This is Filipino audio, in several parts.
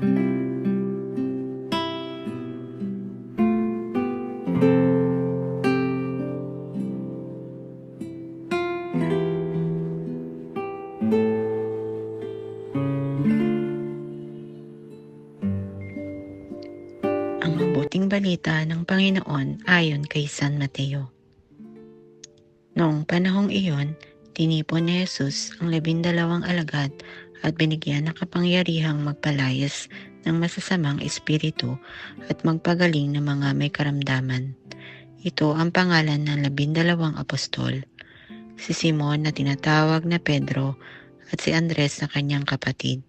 Ang mabuting balita ng Panginoon ayon kay San Mateo. Noong panahong iyon, tinipon ni Jesus ang 12 alagad at binigyan ng kapangyarihang magpalayas ng masasamang espiritu at magpagaling ng mga may karamdaman. Ito ang pangalan ng 12 apostol, si Simon na tinatawag na Pedro at si Andres na kanyang kapatid,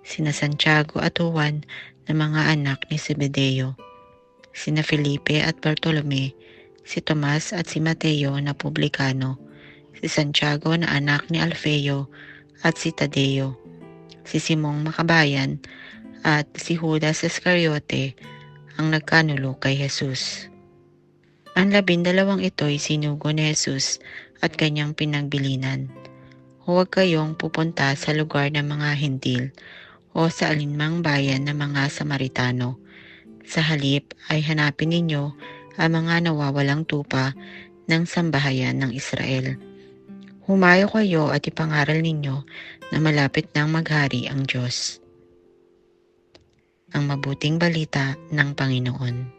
sina Santiago at Juan na mga anak ni Zebedeo, sina Felipe at Bartolome, si Tomas at si Mateo na publikano, si Santiago na anak ni Alfeo at si Tadeo, si Simong Makabayan at si Judas Iscariote ang nagkanulo kay Jesus. Ang 12 ito'y sinugo ni Jesus at kanyang pinagbilinan. Huwag kayong pupunta sa lugar ng mga Hentil o sa alinmang bayan ng mga Samaritano. Sa halip ay hanapin ninyo ang mga nawawalang tupa ng sambahayan ng Israel. Humayo kayo at ipangaral ninyo na malapit nang maghari ang Diyos. Ang mabuting balita ng Panginoon.